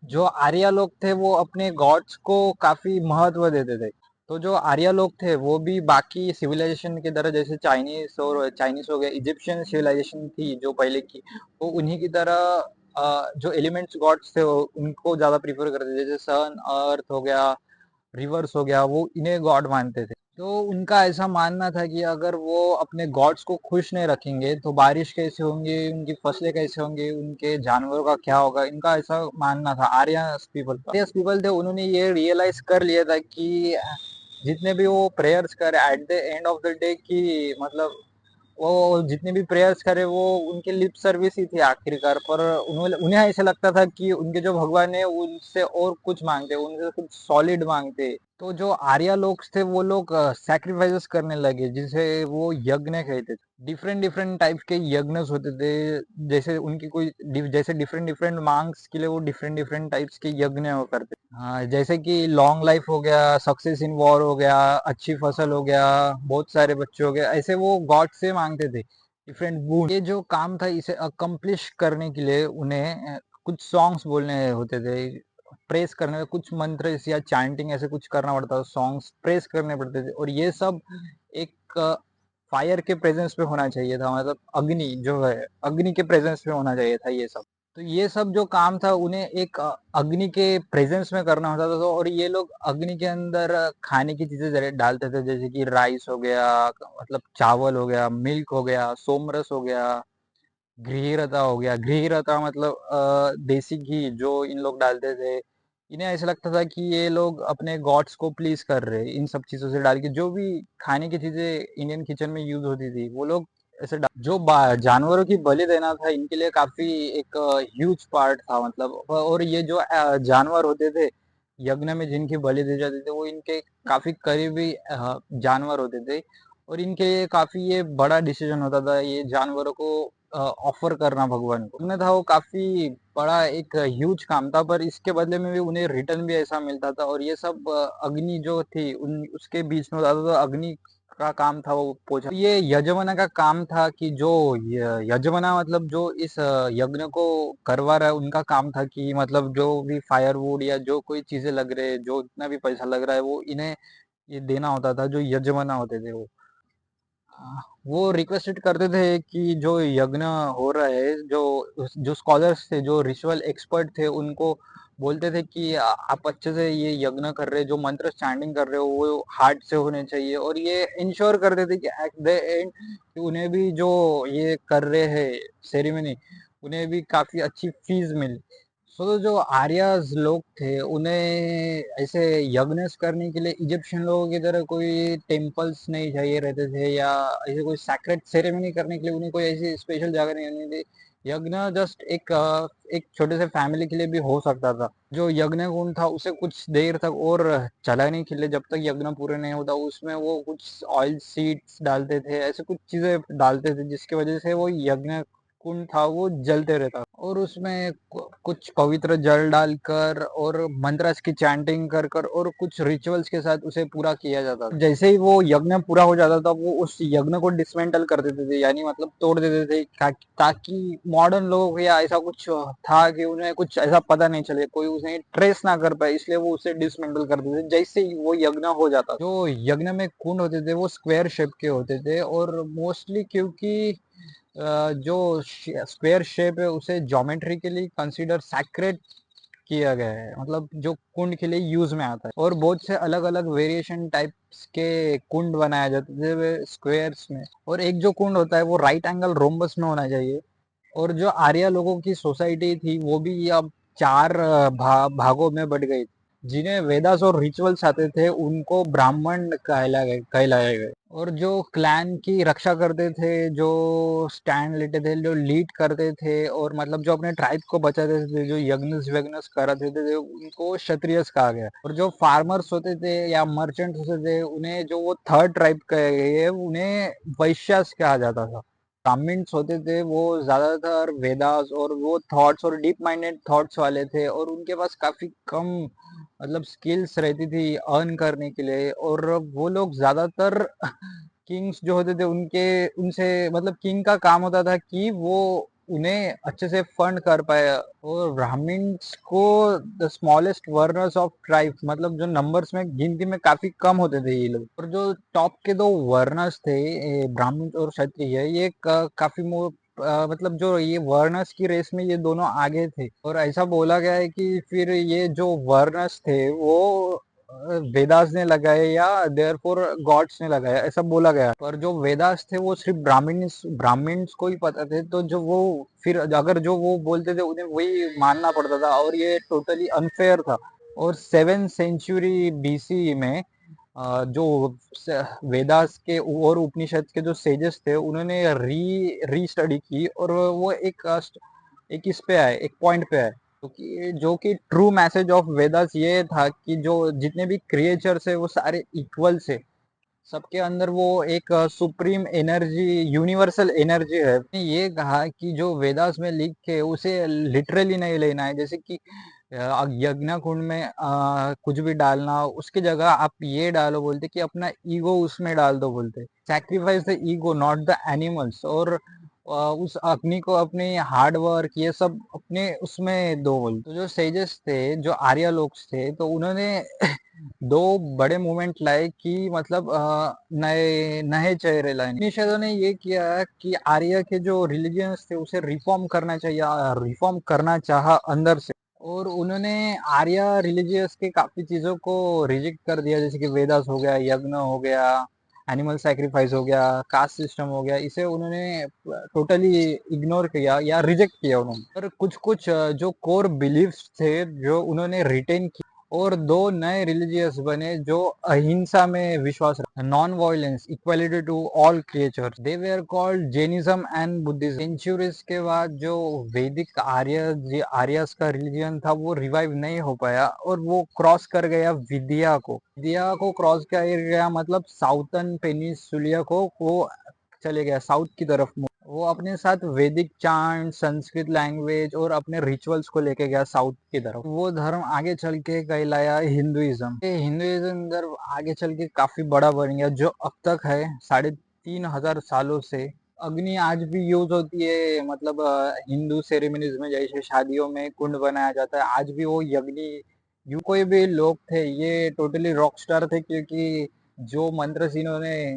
जो आर्या लोग थे वो अपने गॉड्स को काफी महत्व देते थे। तो जो आर्या लोग थे वो भी बाकी सिविलाइजेशन की तरह, जैसे चाइनीस हो गया, इजिप्शियन सिविलाइजेशन थी जो पहले की, वो उन्हीं की तरह जो एलिमेंट्स गॉड्स थे उनको ज्यादा प्रीफर करते थे। जैसे सन, अर्थ हो गया, रिवर्स हो गया, वो इन्हें गॉड मानते थे। तो उनका ऐसा मानना था कि अगर वो अपने गॉड्स को खुश नहीं रखेंगे तो बारिश कैसे होंगी, उनकी फसलें कैसे होंगी, उनके जानवरों का क्या होगा। इनका ऐसा मानना था आर्यस पीपल का। आर्यस पीपल थे, उन्होंने ये रियलाइज कर लिया था कि जितने भी वो प्रेयर्स करे at the end of the day, की मतलब वो जितने भी प्रेयर्स करे वो उनके लिप सर्विस ही थी आखिरकार। पर उन्होंने उन्हें ऐसा लगता था कि उनके जो भगवान है उनसे और कुछ मांगते, उनसे कुछ सॉलिड मांगते। तो जो आर्या लोग थे वो लोग सैक्रिफाइसेस करने लगे, जिसे वो यज्ञ कहते थे। डिफरेंट डिफरेंट टाइप के यज्ञ होते थे। जैसे उनकी जैसे डिफरेंट डिफरेंट मांग्स के लिए वो डिफरेंट डिफरेंट टाइप्स के यज्ञ हो करते। हाँ, जैसे कि लॉन्ग लाइफ हो गया, सक्सेस इन वॉर हो गया, अच्छी फसल हो गया, बहुत सारे बच्चे हो गए, ऐसे वो गॉड से मांगते थे डिफरेंट गुण। ये जो काम था इसे अकम्प्लिश करने के लिए उन्हें कुछ सॉन्ग्स बोलने होते थे। प्रेस करने में कुछ मंत्र या चैंटिंग ऐसे कुछ करना पड़ता था, सॉन्ग्स प्रेस करने पड़ते थे। और ये सब एक फायर के प्रेजेंस पे होना चाहिए था, मतलब अग्नि जो है, अग्नि के प्रेजेंस पे होना चाहिए था ये सब। तो ये सब जो काम था उन्हें एक अग्नि के प्रेजेंस में करना होता था। तो और ये लोग अग्नि के अंदर खाने की चीजें डालते थे, जैसे कि राइस हो गया, मतलब चावल हो गया, मिल्क हो गया, सोमरस हो गया, घृरता हो गया। घृरता मतलब देसी घी जो इन लोग डालते थे। इन्हें ऐसा लगता था कि ये लोग अपने गॉड्स को प्लीज कर रहे हैं इन सब चीजों से डाल के। जो भी खाने की चीजें इंडियन किचन में यूज होती थी वो लोग ऐसे जो जानवरों की बलि देना था इनके लिए काफी एक ह्यूज पार्ट था, मतलब। और ये जो जानवर होते थे यज्ञ में जिनकी बलि दी जाती थी वो इनके काफी करीबी जानवर होते थे। और इनके लिए काफी ये बड़ा डिसीजन होता था ये जानवरों को ऑफर करना भगवान को। उन्हें था वो काफी बड़ा एक ह्यूज काम था, पर इसके बदले में भी उन्हें रिटर्न भी ऐसा मिलता था। और ये सब अग्नि जो थी उन उसके बीच में होता था। तो अग्नि का काम था वो पोछा। ये यजमाना का काम था कि जो यजमाना मतलब जो इस यज्ञ को करवा रहा है उनका काम था कि मतलब जो भी फायरवुड या जो कोई चीजें लग रहे, जो इतना भी पैसा लग रहा है वो इन्हें ये देना होता था, जो यजमाना होते थे वो। वो रिक्वेस्टेड करते थे कि जो यज्ञ हो रहा है, जो स्कॉलर्स थे, जो रिचुअल एक्सपर्ट थे, उनको बोलते थे कि आप अच्छे से ये यज्ञ कर रहे हैं, जो मंत्र स्टैंडिंग कर रहे हो वो हार्ट से होने चाहिए। और ये इंश्योर करते थे कि एट द एंड उन्हें भी जो ये कर रहे हैं सेरेमनी, उन्हें भी काफी अच्छी फीस मिले। सो तो जो आर्यस लोग थे उन्हें ऐसे यज्ञ करने के लिए इजिप्शियन लोगों की तरह कोई टेम्पल्स नहीं चाहिए रहते थे, या ऐसे कोई सैक्रेड सेरेमनी करने के लिए उन्हें कोई ऐसी स्पेशल जगह नहीं होनी थी। यज्ञ जस्ट एक छोटे से फैमिली के लिए भी हो सकता था। जो यज्ञ कुंड था उसे कुछ देर तक और चलाने के लिए, जब तक यज्ञ पूरे नहीं होता, उसमें वो कुछ ऑयल सीड्स डालते थे, ऐसे कुछ चीजें डालते थे जिसकी वजह से वो यज्ञ कुंड था वो जलते रहता। और उसमें कुछ पवित्र जल डालकर और मंत्रस की चैंटिंग कर कर और कुछ रिचुअल्स के साथ उसे पूरा किया जाता था। जैसे ही वो यज्ञ पूरा हो जाता था वो उस यज्ञ को डिसमेंटल कर देते थे, यानी मतलब तोड़ देते थे, ताकि मॉडर्न लोगों को या ऐसा कुछ था कि उन्हें कुछ ऐसा पता नहीं चले, कोई उसे ट्रेस ना कर पाए, इसलिए वो उसे डिसमेंटल कर देते थे जैसे ही वो यज्ञ हो जाता। जो यज्ञ में कुंड होते थे वो स्क्वायर शेप के होते थे, और मोस्टली क्योंकि जो स्क्वायर शेप है उसे ज्योमेट्रिकली कंसीडर सैक्रेड किया गया है, मतलब जो कुंड के लिए यूज में आता है। और बहुत से अलग अलग वेरिएशन टाइप्स के कुंड बनाए जाते थे स्क्वायर्स में। और एक जो कुंड होता है वो राइट एंगल रोम्बस में होना चाहिए। और जो आर्या लोगों की सोसाइटी थी वो भी अब चार भागों में बट गई। जिन्हें वेदास और रिचुअल्स आते थे उनको ब्राह्मण कहलाए गए। और जो क्लैन की रक्षा करते थे, जो स्टैंड लेते थे, जो लीड करते थे, और मतलब जो अपने ट्राइब को बचाते थे, जो यज्ञ वेग्नस कराते थे, उनको क्षत्रियस कहा गया। और जो फार्मर्स होते थे या मर्चेंट्स होते थे उन्हें, जो वो थर्ड ट्राइब कहे गए, उन्हें वैश्यास कहा जाता था। ब्राह्मण्स होते थे वो ज्यादातर वेदास और वो थॉट्स और डीप माइंडेड थॉट्स वाले थे, और उनके पास काफी कम मतलब स्किल्स रहती थी अर्न करने के लिए। और वो लोग ज्यादातर किंग्स जो होते थे उनके उनसे मतलब किंग का काम होता था कि वो उन्हें अच्छे से फंड कर पाए। और ब्राह्मण्स को the smallest Werner's of tribe, मतलब जो नंबर्स में गिनती में काफी कम होते थे ये लोग। और जो टॉप के दो वर्नर्स थे, ब्राह्मण और क्षत्रिय, ये काफी मतलब जो ये वर्नर्स की रेस में ये दोनों आगे थे। और ऐसा बोला गया है कि फिर ये जो वर्नर्स थे वो वेदास ने लगाए या देयरफॉर गॉड्स ने लगाया, ऐसा बोला गया। पर जो वेदास थे वो सिर्फ ब्राह्मण्स को ही पता थे, तो जो वो फिर अगर जो वो बोलते थे उन्हें वही मानना पड़ता था, और ये टोटली अनफेयर था। और 7th सेंचुरी बीसी में जो वेदास के और उपनिषद के जो सेजेस थे उन्होंने री स्टडी की, और वो एक इस पे आए, एक पॉइंट पे आए, जो कि ट्रू मैसेज ऑफ वेदास ये था कि जो जितने भी क्रिएचर्स है वो सारे इक्वल से, सबके अंदर वो एक सुप्रीम एनर्जी, यूनिवर्सल एनर्जी है। ये कहा कि जो वेदास में लिख के उसे लिटरली नहीं लेना है, जैसे कि यज्ञ कुंड में कुछ भी डालना, उसकी जगह आप ये डालो बोलते कि अपना ईगो उसमें डाल दो बोलते, sacrifice the ego not the animals. और उस अग्नि को अपने हार्ड वर्क ये सब अपने उसमें दो बोलते। तो जो सेजेस थे, जो आर्य लोग थे, तो उन्होंने दो बड़े मूवमेंट लाए कि मतलब नए नए चेहरे लाए। उपनिषदों ने ये किया कि आर्य के जो रिलीजियंस थे उसे रिफॉर्म करना चाहिए, रिफॉर्म करना चाहा अंदर से। और उन्होंने आर्य रिलीजियस के काफी चीजों को रिजेक्ट कर दिया, जैसे कि वेदास हो गया, यज्ञ हो गया, एनिमल सैक्रिफाइस हो गया, कास्ट सिस्टम हो गया, इसे उन्होंने टोटली इग्नोर किया या रिजेक्ट किया उन्होंने। पर कुछ कुछ जो कोर बिलीफ्स थे जो उन्होंने रिटेन किए, और दो नए रिलीजियस बने जो अहिंसा में विश्वास रखते, non violence, equality to all creatures. They were called Jainism and Buddhism. Centuries के बाद जो वैदिक आर्यस का रिलीजन था वो रिवाइव नहीं हो पाया, और वो क्रॉस कर गया विद्या को क्रॉस कर गया, मतलब साउथर्न पेनिसुलिया को वो चले गया साउथ की तरफ। वो अपने साथ वैदिक चांट, संस्कृत लैंग्वेज और अपने रिचुअल्स को लेके गया साउथ की तरफ। वो धर्म आगे चल के कहलाया हिंदुइज्म। हिंदुइज्म धर्म आगे चल के काफी बड़ा बन गया, जो अब तक है 3,500 सालों से। अग्नि आज भी यूज होती है, मतलब हिंदू सेरेमनीज में, जैसे शादियों में कुंड बनाया जाता है, आज भी वो यज्ञ। यू कोई भी लोग थे ये टोटली रॉक स्टार थे, क्योंकि जो मंत्र इन्होंने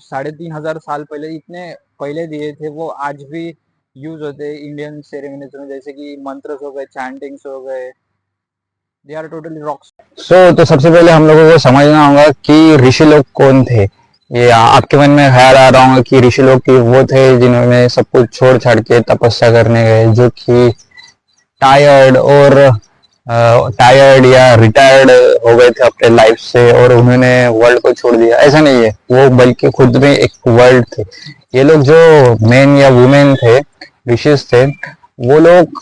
3,500 साल पहले, इतने पहले दिए थे, वो आज भी यूज होते हैं इंडियन सेरेमनीज में, जैसे कि मंत्र हो गए, चैंटिंग्स हो गए, दे आर टोटली रॉक्स। तो सबसे पहले हम लोगों को समझना होगा कि ऋषि लोग कौन थे। ये आपके मन में ख्याल आ रहा होगा कि ऋषि लोग की वो थे जिन्होंने सब कुछ छोड़ छाड़ के तपस्या करने गए, जो कि टायर्ड या रिटायर्ड हो गए थे अपने लाइफ से, और उन्होंने वर्ल्ड को छोड़ दिया। ऐसा नहीं है, वो बल्कि खुद में एक वर्ल्ड थे। ये लोग जो मेन या वुमेन थे, ऋषिज थे, वो लोग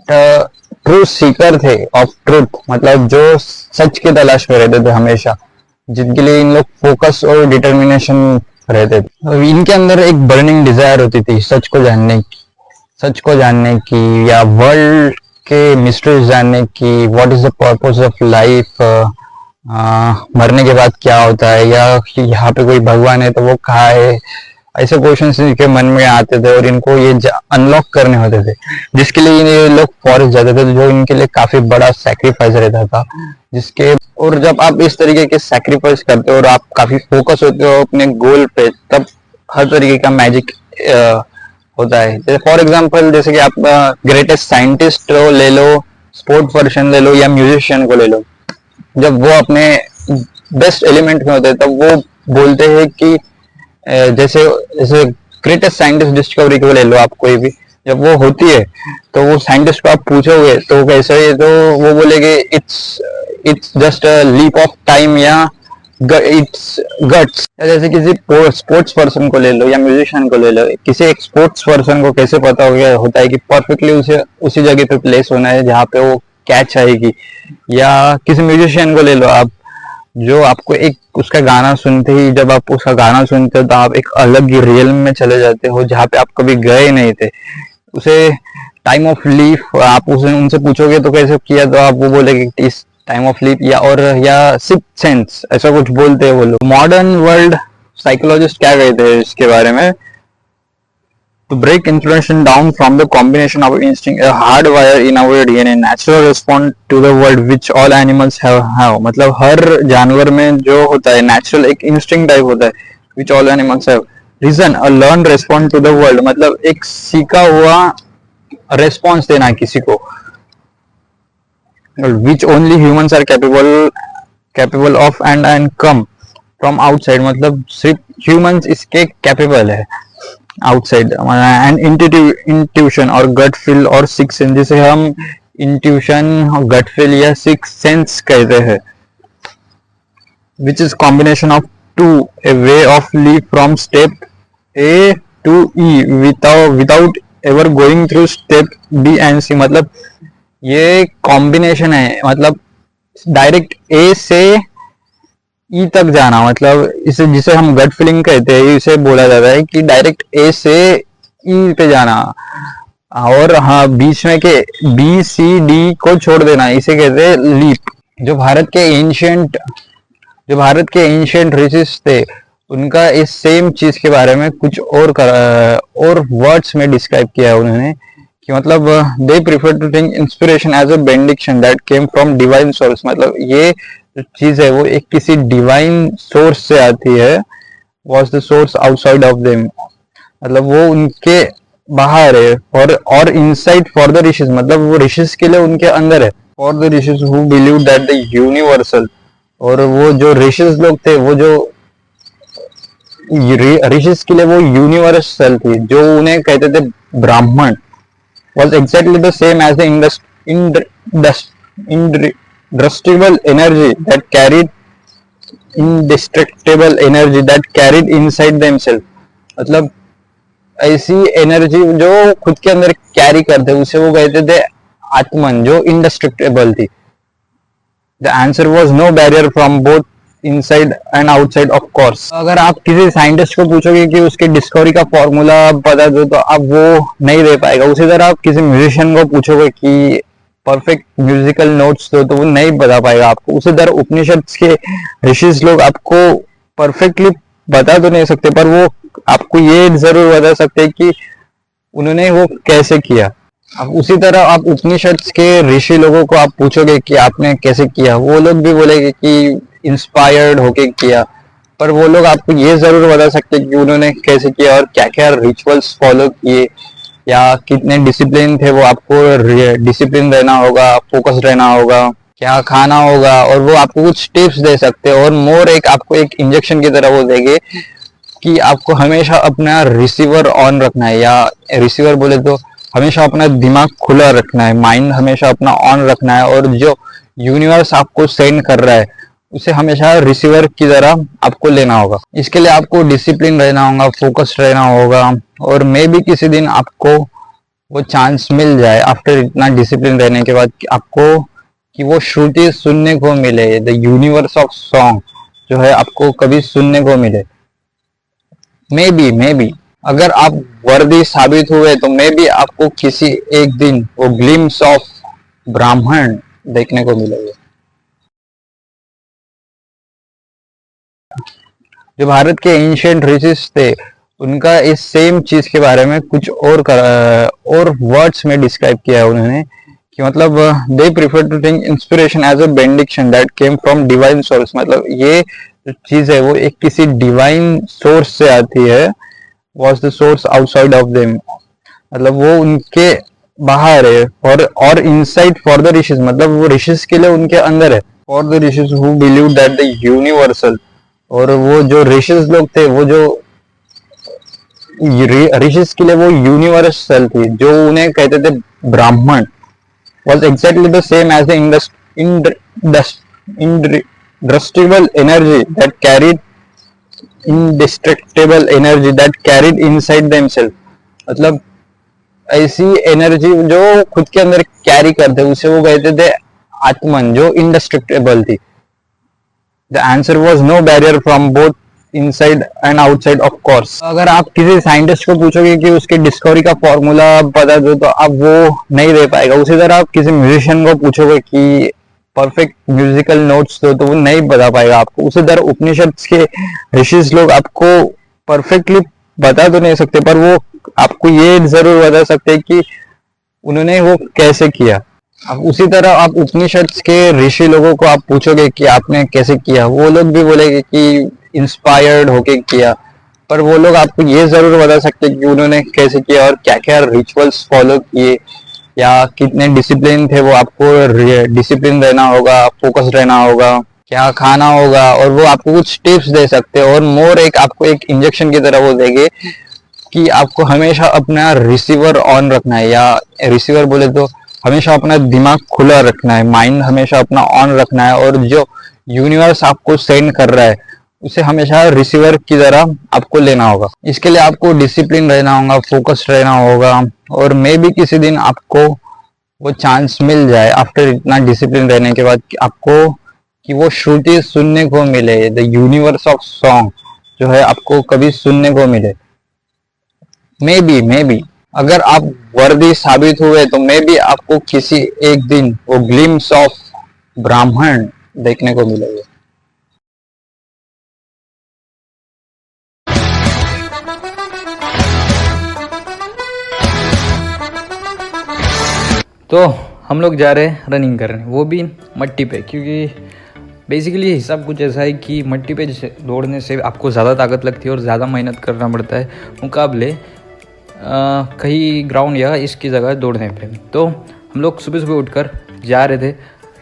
ट्रू सीकर थे ऑफ ट्रूथ, मतलब जो सच की तलाश में रहते थे हमेशा, जिनके लिए इन लोग फोकस और डिटर्मिनेशन रहते थे। इनके अंदर एक बर्निंग डिजायर होती थी सच को जानने की या वर्ल्ड के मिस्ट्रीज जानने की। What is the purpose of life, मरने के बाद क्या होता है, या यहाँ पे कोई भगवान है तो वो कहाँ है। ऐसे क्वेश्चंस इनके मन में आते थे, और इनको ये अनलॉक करने होते थे, जिसके लिए ये लोग फॉरेस्ट जाते थे, जो इनके लिए काफी बड़ा सैक्रिफाइस रहता था। जिसके और जब आप इस तरीके के सैक्रिफाइस करते हो और आप काफी फोकस होते हो अपने गोल पे, तब हर तरीके का मैजिक होता है। जैसे फॉर एग्जाम्पल, जैसे कि आप ग्रेटेस्ट साइंटिस्ट ले लो, स्पोर्ट पर्सन ले लो, या म्यूजिशियन को ले लो, जब वो अपने बेस्ट एलिमेंट में होते हैं तब वो बोलते हैं कि जैसे जैसे ग्रेटेस्ट साइंटिस्ट डिस्कवरी को ले लो आप, कोई भी जब वो होती है तो वो साइंटिस्ट को आप पूछोगे तो कैसे है, तो वो बोलेगे it's just a leap of time, या इट्स गट्स। जैसे किसी स्पोर्ट्स पर्सन को ले लो या म्यूजिशियन को ले लो, किसी एक स्पोर्ट्स पर्सन को कैसे पता हो गया होता है कि परफेक्टली उसे उसी जगह पे प्लेस होना है जहाँ पे वो कैच आएगी। या किसी म्यूजिशियन को ले लो आप, जो आपको एक उसका गाना सुनते ही, जब आप उसका गाना सुनते हो तो आप एक अलग ही रियल में चले जाते हो जहाँ पे आप कभी गए नहीं थे। उसे टाइम ऑफ लीफ आप उसे उनसे पूछोगे तो कैसे किया, तो आप वो बोलेगे इस टाइम ऑफ लीफ या सिक्स्थ सेंस, ऐसा कुछ बोलते हैं वो लोग। मॉडर्न वर्ल्ड साइकोलॉजिस्ट क्या कहते हैं इसके बारे में, To break inflammation down from the combination of instinct, a hardwire in our DNA, natural response to the world which all animals have. मतलब हर जानवर में जो होता है natural एक instinct type होता है which all animals have. Reason, a learned response to the world, मतलब एक सीखा हुआ response देना किसी को, which only humans are capable of and come from outside, मतलब सिर्फ humans इसके capable है आउटसाइड. एंड इंट्यूशन और गट फील और सिक्स सेंस, जिसे हम इंट्यूशन, गट फील या सिक्स सेंस कहते हैं, which is combination of two, a way of leave from step A to E without ever going through step B and C. मतलब ये combination है, मतलब डायरेक्ट ए से ई तक जाना, मतलब इसे जिसे हम गट फीलिंग कहते हैं, इसे बोला जाता है कि डायरेक्ट ए से ई पे जाना. और हाँ, बीच में के बी सी डी को छोड़ देना, इसे कहते हैं लीप. जो भारत के एंशिएंट ऋषि थे, उनका इस सेम चीज के बारे में कुछ और वर्ड्स में डिस्क्राइब किया है उन्होंने, कि मतलब they prefer to think inspiration as a benediction that came from divine source. मतलब ये जो चीज है वो एक किसी डिवाइन सोर्स से आती है. Was the source outside of them, मतलब वो उनके बाहर है. और इनसाइड फॉर द ऋषिज, मतलब वो ऋषिज के लिए उनके अंदर है. For the rishis who believe that the universal, और वो जो ऋषिज लोग थे, वो जो ऋषिज के लिए वो यूनिवर्सल थी, जो उन्हें कहते थे Brahman. Was exactly the same as the indestructible energy that carried indestructible energy that carried inside themselves. मतलब ऐसी एनर्जी जो खुद के अंदर कैरी करते, उसे वो कहते थे आत्मन, जो इंडेस्ट्रक्टेबल थी. The answer was no barrier from both inside and outside, of course. अगर आप किसी साइंटिस्ट को पूछोगे कि उसके डिस्कवरी का फॉर्मूला बता दो, तो आप वो नहीं दे पाएगा. उसी तरह आप किसी म्यूजिशियन को पूछोगे कि परफेक्ट म्यूजिकल नोट्स दो, तो वो नहीं बता पाएगा आपको. उसी तरह उपनिषद के ऋषि लोग आपको परफेक्टली बता तो नहीं सकते, पर वो आपको ये जरूर बता सकते हैं कि उन्होंने वो कैसे किया. अब उसी तरह आप उपनिषद के ऋषि लोगों को आप पूछोगे कि आपने कैसे किया, वो लोग भी बोलेंगे कि इंस्पायर्ड होके किया, पर वो लोग आपको ये जरूर बता सकते हैं कि उन्होंने कैसे किया और क्या क्या रिचुअल्स फॉलो किए, या कितने डिसिप्लिन थे. वो आपको डिसिप्लिन रहना होगा, फोकस रहना होगा, क्या खाना होगा, और वो आपको कुछ टिप्स दे सकते हैं. और मोर एक आपको एक इंजेक्शन की तरह वो देंगे कि आपको हमेशा अपना रिसीवर ऑन रखना है, या रिसीवर बोले तो हमेशा अपना दिमाग खुला रखना है, माइंड हमेशा अपना ऑन रखना है. और जो यूनिवर्स आपको सेंड कर रहा है, उसे हमेशा रिसीवर की तरह आपको लेना होगा. इसके लिए आपको डिसिप्लिन रहना होगा, फोकस रहना होगा. और मे भी किसी दिन आपको वो चांस मिल जाए आफ्टर इतना डिसिप्लिन रहने के बाद, कि आपको कि वो श्रुति सुनने को मिले, द यूनिवर्स ऑफ सॉन्ग जो है आपको कभी सुनने को मिले. मे बी अगर आप वर्दी साबित हुए, तो मे बी आपको किसी एक दिन वो ग्लिम्स ऑफ ब्राह्मण देखने को मिलेगा. जो भारत के एंशिएंट ऋषि थे, उनका इस सेम चीज के बारे में कुछ और वर्ड्स में डिस्क्राइब किया है उन्होंने, कि मतलब they prefer to think inspiration as a benediction that came from divine source. मतलब ये जो चीज है वो एक किसी डिवाइन सोर्स से आती है. Was the source outside of them, मतलब वो उनके बाहर है. और इनसाइड फॉर द ऋषिज, मतलब वो ऋषिज के लिए उनके अंदर है. For the rishis who believe that the universal, और वो जो ऋषिज लोग थे, वो जो ऋषिज के लिए वो यूनिवर्सल थी, जो उन्हें कहते थे Brahman. Was exactly the same as the indestructible energy that carried indestructible energy that carried inside themselves. मतलब ऐसी एनर्जी जो खुद के अंदर कैरी करते, उसे वो कहते थे आत्मन, जो इंडेस्ट्रक्टेबल थी. The answer was no barrier from both inside and outside, of course. अगर आप किसी साइंटिस्ट को पूछोगे कि उसके डिस्कवरी का फॉर्मूला बता दो, तो आप वो नहीं दे पाएगा. उसी तरह आप किसी म्यूजिशियन को पूछोगे कि परफेक्ट म्यूजिकल नोट्स दो, तो वो नहीं बता पाएगा आपको. उसी तरह उपनिषद के ऋषि लोग आपको परफेक्टली बता तो नहीं सकते, पर वो आपको ये जरूर बता सकते हैं कि उन्होंने वो कैसे किया। अब उसी तरह आप उपनिषद के ऋषि लोगों को आप पूछोगे कि आपने कैसे किया, वो लोग भी बोलेंगे कि इंस्पायर्ड होके किया। पर वो लोग आपको ये जरूर बता सकते हैं कि उन्होंने कैसे किया और क्या क्या रिचुअल्स फॉलो किए, या कितने डिसिप्लिन थे वो। आपको डिसिप्लिन रहना होगा, फोकस रहना होगा, क्या खाना होगा, और वो आपको कुछ टिप्स दे सकते हैं। और मोर एक आपको एक इंजेक्शन की तरह वो देंगे कि आपको हमेशा अपना रिसीवर ऑन रखना है, या रिसीवर बोले तो हमेशा अपना दिमाग खुला रखना है, माइंड हमेशा अपना ऑन रखना है, और जो यूनिवर्स आपको सेंड कर रहा है उसे हमेशा रिसीवर की तरह आपको लेना होगा। इसके लिए आपको डिसिप्लिन रहना होगा, फोकस रहना होगा, और मे भी किसी दिन आपको वो चांस मिल जाए आफ्टर इतना डिसिप्लिन रहने के बाद कि आपको कि वो श्रुति सुनने को मिले, द यूनिवर्स ऑफ सॉन्ग जो है आपको कभी सुनने को मिले। मे बी अगर आप वर्दी साबित हुए तो मे बी आपको किसी एक दिन वो ग्लिम्स ऑफ ब्राह्मण देखने को मिलेगा। तो हम लोग जा रहे हैं रनिंग करने, वो भी मट्टी पे, क्योंकि बेसिकली हिसाब कुछ ऐसा है कि मट्टी पे दौड़ने से आपको ज़्यादा ताकत लगती है और ज़्यादा मेहनत करना पड़ता है मुकाबले कहीं ग्राउंड या इसकी जगह दौड़ने पे। तो हम लोग सुबह सुबह उठकर जा रहे थे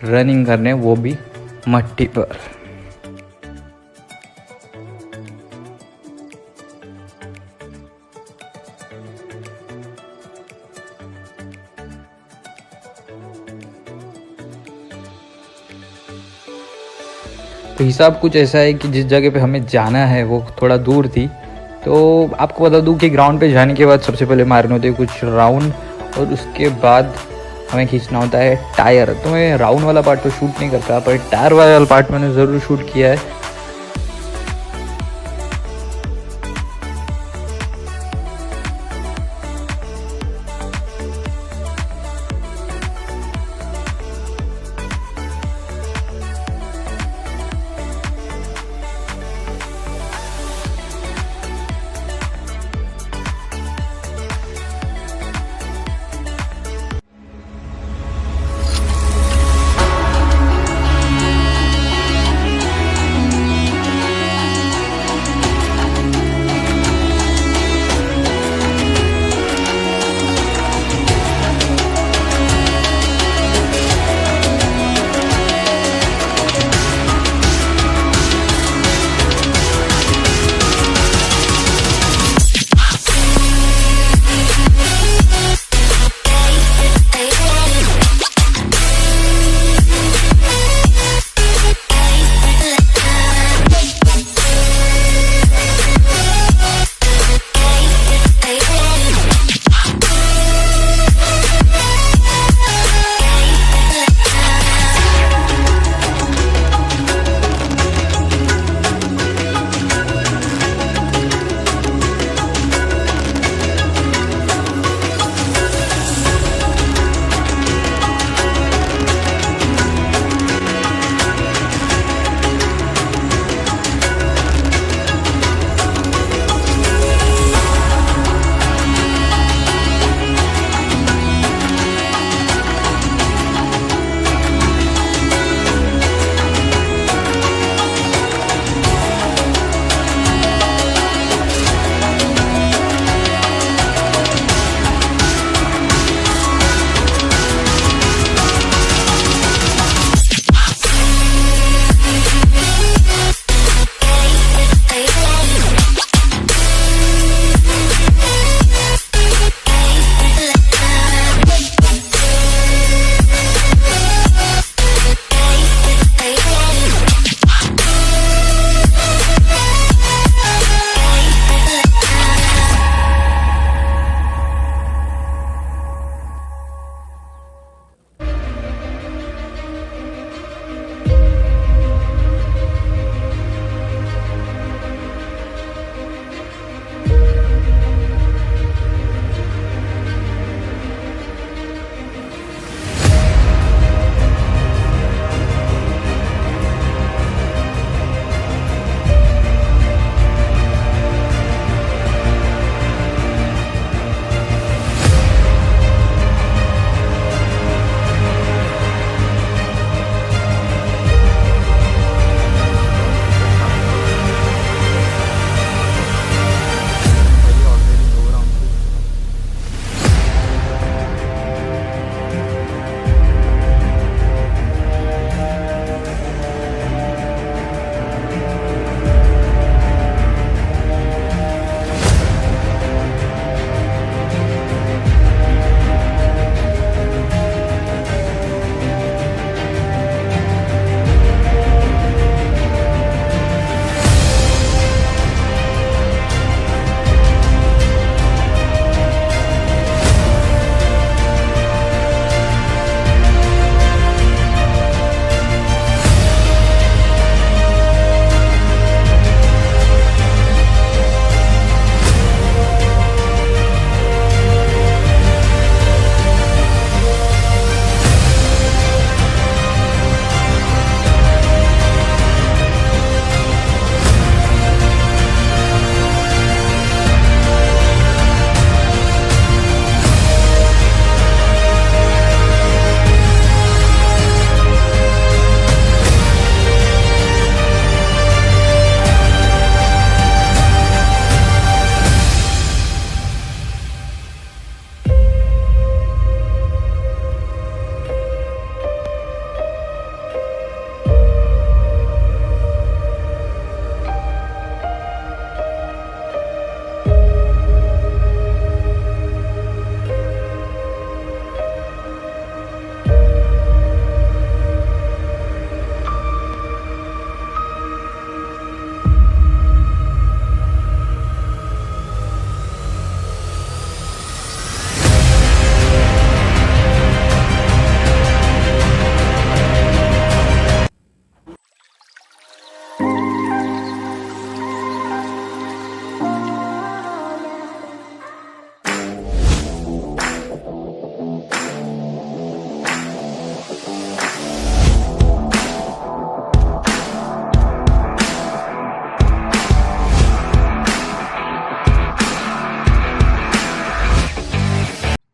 रनिंग करने, वो भी मट्टी पर। तो हिसाब कुछ ऐसा है कि जिस जगह पे हमें जाना है वो थोड़ा दूर थी। तो आपको बता दूं कि ग्राउंड पे जाने के बाद सबसे पहले मारने होते हैं कुछ राउंड, और उसके बाद हमें खींचना होता है टायर। तो मैं राउंड वाला पार्ट तो शूट नहीं करता, पर टायर वाला पार्ट मैंने ज़रूर शूट किया है।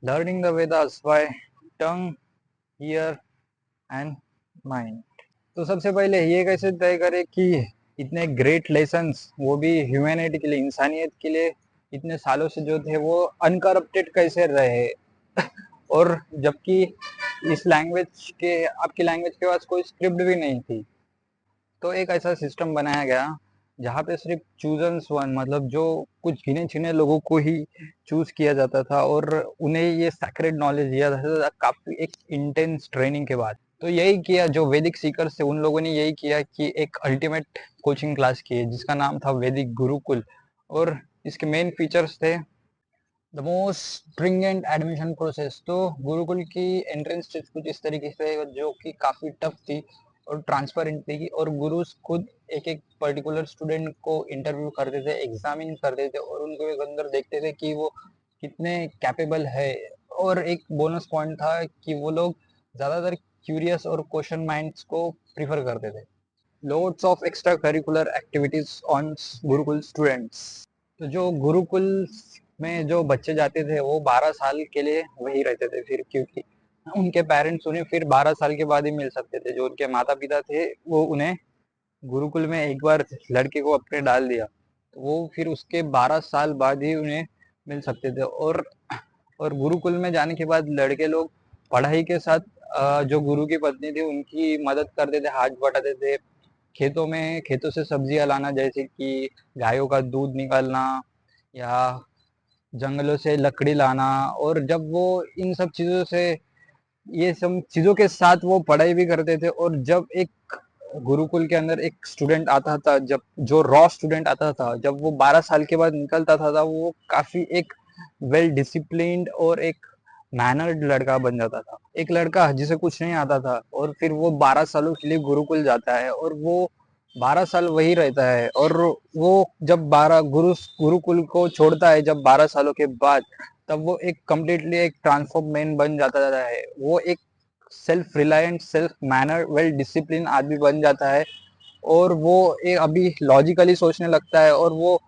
Learning the Vedas by tongue, ear and mind. तो सबसे पहले ये कैसे तय करें कि इतने ग्रेट लेसन्स, वो भी ह्यूमैनिटी के लिए, इंसानियत के लिए, इतने सालों से जो थे वो अनकरप्टेड कैसे रहे। और जबकि इस लैंग्वेज के, आपकी लैंग्वेज के पास कोई स्क्रिप्ट भी नहीं थी। तो एक ऐसा सिस्टम बनाया गया जहाँ पे सिर्फ चूजन्स वन, मतलब जो कुछ गिने चुने लोगों को ही चूज किया जाता था और उन्हें ये सैक्रेड नॉलेज दिया जाता था काफी एक इंटेंस ट्रेनिंग के बाद। तो यही किया जो वैदिक सीकर्स थे, उन लोगों ने यही किया कि एक अल्टीमेट कोचिंग क्लास की है जिसका नाम था वैदिक गुरुकुल। और इसके मेन फीचर्स थे the most stringent admission process. तो गुरुकुल की एंट्रेंस टेस्ट कुछ इस तरीके से जो कि काफी टफ थी और ट्रांसपेरेंट थी, और गुरुज खुद एक एक पर्टिकुलर स्टूडेंट को इंटरव्यू करते थे, एग्जामिन करते थे और उनको एक अंदर देखते थे कि वो कितने कैपेबल है। और एक बोनस पॉइंट था कि वो लोग ज्यादातर क्यूरियस और क्वेश्चन माइंड्स को प्रीफर करते थे। Loads of extra curricular activities on Gurukul students. तो जो गुरुकुल में जो बच्चे जाते थे वो 12 साल के लिए वही रहते थे फिर, क्योंकि उनके पेरेंट्स उन्हें फिर 12 साल के बाद ही मिल सकते थे। जो उनके माता पिता थे वो उन्हें गुरुकुल में एक बार लड़के को अपने डाल दिया तो वो फिर उसके 12 साल बाद ही उन्हें मिल सकते थे। और गुरुकुल में जाने के बाद लड़के लोग पढ़ाई के साथ जो गुरु की पत्नी थी उनकी मदद करते थे, हाथ बटाते थे, खेतों में, खेतों से सब्जियां लाना, जैसे कि गायों का दूध निकालना या जंगलों से लकड़ी लाना। और जब वो इन सब चीजों से, ये सब चीजों के साथ वो पढ़ाई भी करते थे। और जब एक गुरुकुल के अंदर एक स्टूडेंट आता था, जब जो रॉ स्टूडेंट आता था, जब वो 12 साल के बाद निकलता था वो काफी एक वेल डिसिप्लिन्ड और एक मैनर्ड लड़का बन जाता था। एक लड़का जिसे कुछ नहीं आता था और फिर वो 12 सालों के लिए गुरुकुल जाता है और वो 12 साल वही रहता है। और वो जब 12 गुरुकुल को छोड़ता है जब 12 सालों के बाद, तब वो एक कम्प्लीटली एक ट्रांसफॉर्म मैन बन जाता है। वो एक self reliant, self manner, well discipline आदमी बन जाता है। और वो एक अभी लॉजिकली सोचने लगता है और वो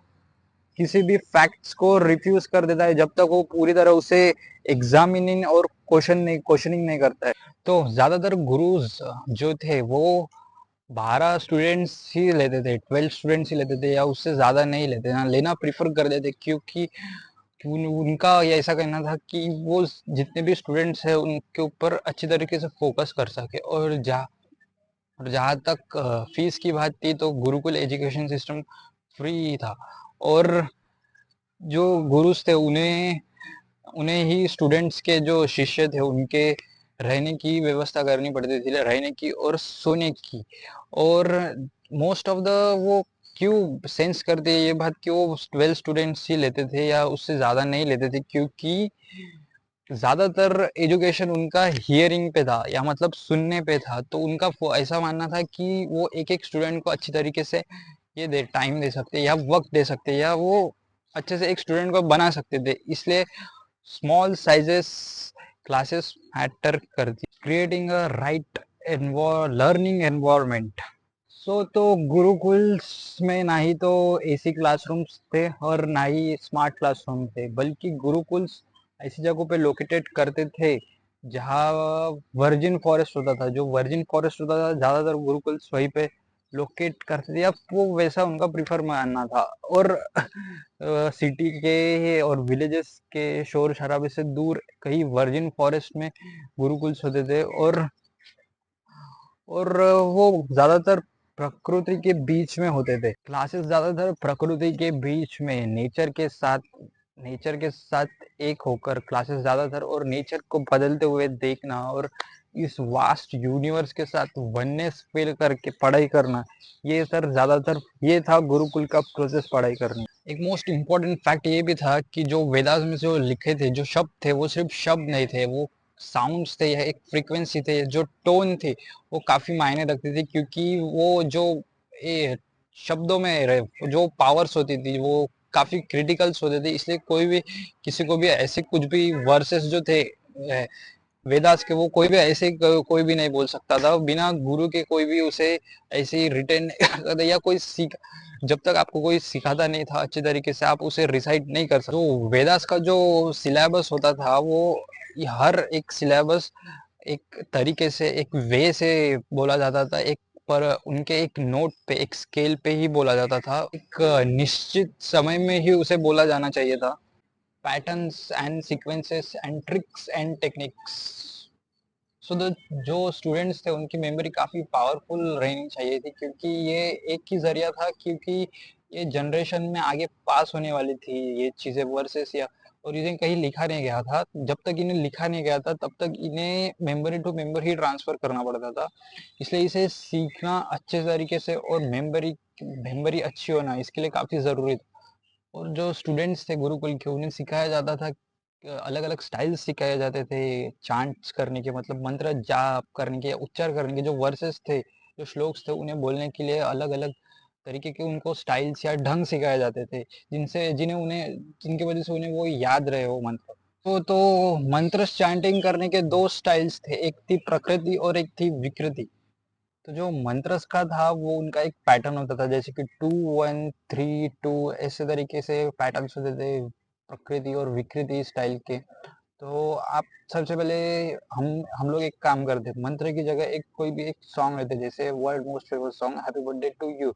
किसी भी फैक्ट्स को रिफ्यूज कर देता है जब तक वो पूरी तरह उसे एग्जामिनिंग और क्वेश्चनिंग नहीं करता है। तो ज्यादातर गुरुज जो थे वो 12 स्टूडेंट्स ही लेते थे, 12 स्टूडेंट्स ही लेते थे, या उससे ज्यादा नहीं लेते, ना लेना प्रीफर करते थे, क्योंकि उनका ये ऐसा कहना था कि वो जितने भी स्टूडेंट्स हैं उनके ऊपर अच्छी तरीके से फोकस कर सके। और जहाँ तक फीस की बात थी तो गुरुकुल एजुकेशन सिस्टम फ्री था। और जो गुरुज थे उन्हें उन्हें ही स्टूडेंट्स के जो शिष्य थे उनके रहने की व्यवस्था करनी पड़ती थी, रहने की और सोने की। और मोस्ट ऑफ द वो क्यों सेंस करते ये बात कि वो 12 स्टूडेंट्स ही लेते थे या उससे ज़्यादा नहीं लेते थे, क्योंकि ज़्यादातर एजुकेशन उनका हियरिंग पे था, या मतलब सुनने पे था। तो उनका ऐसा मानना था कि वो एक एक स्टूडेंट को अच्छी तरीके से ये दे टाइम दे सकते या वक्त दे सकते या वो अच्छे से एक स्टूडेंट को बना सकते थे। इसलिए स्मॉल साइजेस क्लासेस मैटर करती, creating a right learning environment. तो गुरुकुल्स में ना ही तो एसी क्लासरूम्स थे और ना ही स्मार्ट क्लासरूम थे, बल्कि गुरुकुल्स ऐसी जगहों पे लोकेटेड करते थे जहाँ वर्जिन फॉरेस्ट होता था। जो वर्जिन फॉरेस्ट होता था ज्यादातर गुरुकुल्स वहीं पे लोकेट करते थे, या वो वैसा उनका प्रीफर मानना था। और सिटी के और विलेजेस के शोर शराबे से दूर कहीं वर्जिन फॉरेस्ट में गुरुकुल्स होते थे। और वो ज्यादातर प्रकृति के बीच में होते थे, क्लासेस ज्यादातर प्रकृति के बीच में नेचर के साथ एक होकर क्लासेस ज्यादातर, और नेचर को बदलते हुए देखना और इस वास्ट यूनिवर्स के साथ वननेस फील करके पढ़ाई करना, ये सर ज्यादातर ये था गुरुकुल का प्रोसेस पढ़ाई करने। एक मोस्ट इम्पोर्टेंट फैक्ट ये भी था कि जो वेदास में जो लिखे थे, जो शब्द थे, वो सिर्फ शब्द नहीं थे, वो साउंड्स थे या एक फ्रीक्वेंसी थे, जो टोन थी वो काफी मायने रखती थी। क्योंकि वो जो ये शब्दों में जो पावर्स होती थी वो काफी क्रिटिकल्स होते थे, इसलिए कोई भी किसी को भी ऐसे कुछ भी वर्सेस जो थे वेदास के, वो कोई भी ऐसे कोई भी नहीं बोल सकता था बिना गुरु के, कोई भी उसे ऐसे रिटेन नहीं कर सकता या कोई सीख, जब तक आपको कोई सिखाता नहीं था अच्छे तरीके से आप उसे रिसाइट नहीं कर सकते। तो वेदास का जो सिलेबस होता था वो हर एक सिलेबस एक तरीके से, एक वे से बोला जाता था, एक पर उनके एक नोट पे, एक स्केल पे ही बोला जाता था, एक निश्चित समय में ही उसे बोला जाना चाहिए था। Patterns and sequences and tricks and techniques, so the जो स्टूडेंट्स थे उनकी मेमोरी काफ़ी पावरफुल रहनी चाहिए थी, क्योंकि ये एक ही जरिया था, क्योंकि ये जनरेशन में आगे पास होने वाली थी ये चीज़ें वर्सेस, या और इन्हें कहीं लिखा नहीं गया था। जब तक इन्हें लिखा नहीं गया था तब तक इन्हें मेमोरी टू मेमोरी ही ट्रांसफ़र करना पड़ता था। इसलिए इसे सीखना अच्छे तरीके से और मेमोरी मेमोरी अच्छी होना इसके लिए काफ़ी ज़रूरी था। और जो स्टूडेंट्स थे गुरुकुल के उन्हें सिखाया जाता था, अलग अलग स्टाइल्स सिखाए जाते थे चांट्स करने के, मतलब मंत्र जाप करने के, उच्चार करने के, जो वर्सेस थे, जो श्लोक्स थे, उन्हें बोलने के लिए अलग अलग तरीके के उनको स्टाइल्स या ढंग सिखाए जाते थे, जिनसे जिन्हें उन्हें जिनकी वजह से उन्हें वो याद रहे वो मंत्र। तो मंत्र चैंटिंग करने के दो स्टाइल्स थे, एक थी प्रकृति और एक थी विकृति। तो जो मंत्रस का था वो उनका एक पैटर्न होता था, जैसे कि 2 1 3 2 ऐसे तरीके से पैटर्न्स होते थे प्रकृति और विकृति स्टाइल के। तो आप सबसे पहले हम लोग एक काम करते, मंत्र की जगह एक कोई भी एक सॉन्ग लेते, जैसे world most famous song happy birthday to you.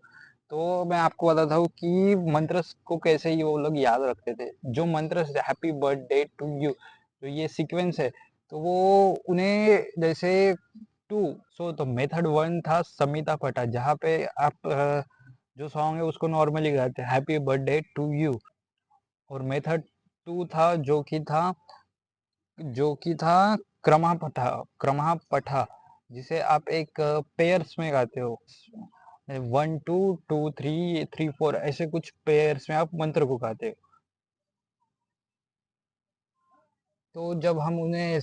तो मैं आपको बताता हूँ कि मंत्र को कैसे ही वो लोग याद रखते थे। जो मंत्र हैप्पी बर्थडे टू यू, तो ये सीक्वेंस है, तो वो उन्हें जैसे टू, सो तो मेथड वन था समिता पटा, जहाँ पे आप जो सॉन्ग है उसको नॉर्मली गाते हैं हैप्पी बर्थडे टू यू। और मेथड टू था जो कि था क्रमापठा, जिसे आप एक पेयर्स में गाते हो, 1 2 2 3 3 4 ऐसे कुछ पेयर्स में आप मंत्र को गाते हो। तो जब हम उन्हें